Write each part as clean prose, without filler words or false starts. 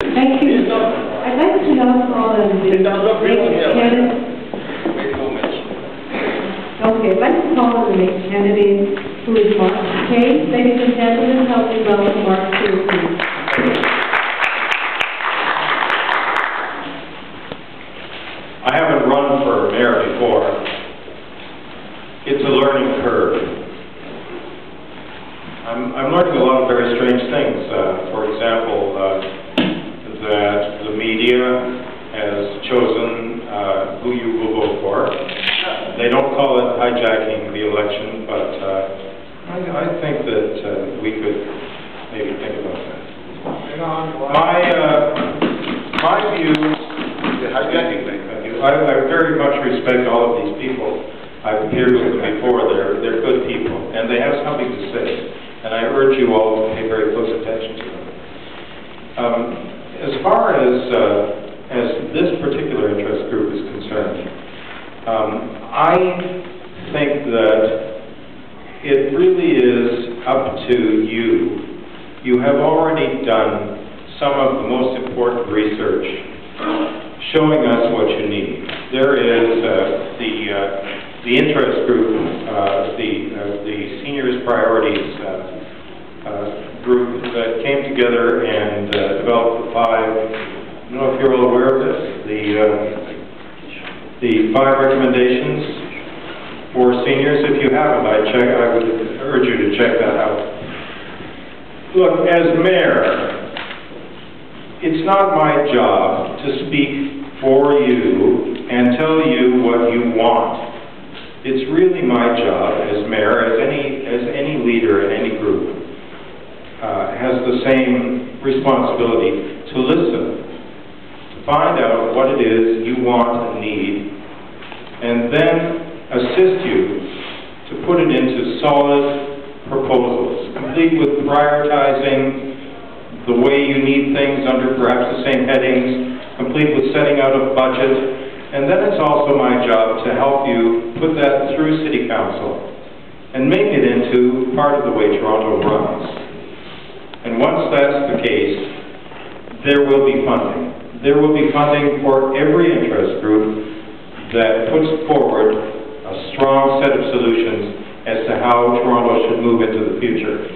Thank you. I'd like to now call on the next candidate. Okay, I'd like to call on the next candidate, who is Mark Kay. Ladies and gentlemen, help me welcome Mark Kay, please. I haven't run for mayor before. It's a learning curve. I'm learning a lot of very strange things. For example, that the media has chosen who you will vote for. They don't call it hijacking the election, but I think that we could maybe think about that. My view, I very much respect all of these people. I've appeared with them before. They're good people, and they have something to say. And I urge you all to pay very close attention to them. As far as this particular interest group is concerned, I think that it really is up to you. You have already done some of the most important research showing us what you need. There is the interest group, the Seniors Priorities group that came together and developed the five, I don't know if you're all aware of this, the 5 recommendations for seniors. If you haven't, I would urge you to check that out. Look, as mayor, it's not my job to speak for you and tell you what you want. It's really my job as mayor, as any leader in any group, has the same responsibility to listen, to find out what it is you want and need, and then assist you to put it into solid proposals, complete with prioritizing the way you need things under perhaps the same headings, complete with setting out a budget, and then it's also my job to help you put that through City Council and make it into part of the way Toronto runs. And once that's the case, there will be funding. There will be funding for every interest group that puts forward a strong set of solutions as to how Toronto should move into the future.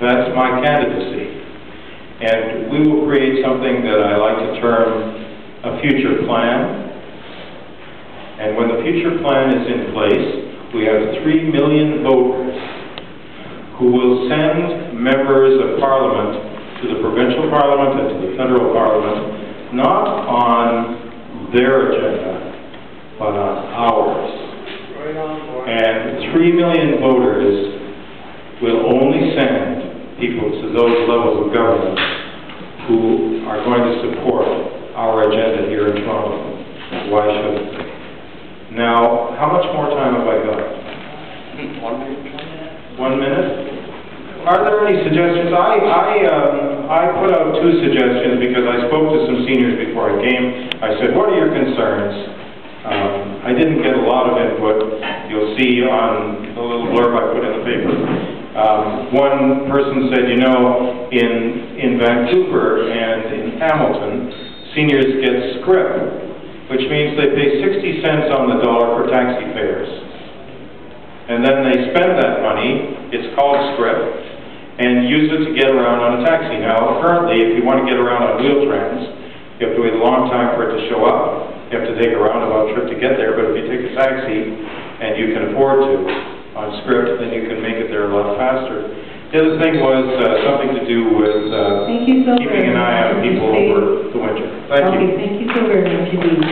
That's my candidacy. And we will create something that I like to term a future plan. And when the future plan is in place, we have 3 million voters who will send members of Parliament to the provincial Parliament and to the federal Parliament, not on their agenda, but on ours. And 3 million voters will only send people to those levels of government who are going to support our agenda here in Toronto. Why shouldn't they? Now, how much more time have I got? 1 minute. 1 minute? Are there any suggestions? I put out 2 suggestions because I spoke to some seniors before I came. I said, what are your concerns? I didn't get a lot of input. You'll see on the little blurb I put in the paper. One person said, you know, in Vancouver and in Hamilton, seniors get scrip, which means they pay 60 cents on the dollar for taxi fares. And then they spend that money, it's called scrip, and use it to get around on a taxi. Now, currently, if you want to get around on Wheel-Trans, you have to wait a long time for it to show up. You have to take a roundabout trip to get there, but if you take a taxi, and you can afford to, on script, then you can make it there a lot faster. The other thing was something to do with keeping an eye on people over the winter. Thank you. Thank you so very much indeed.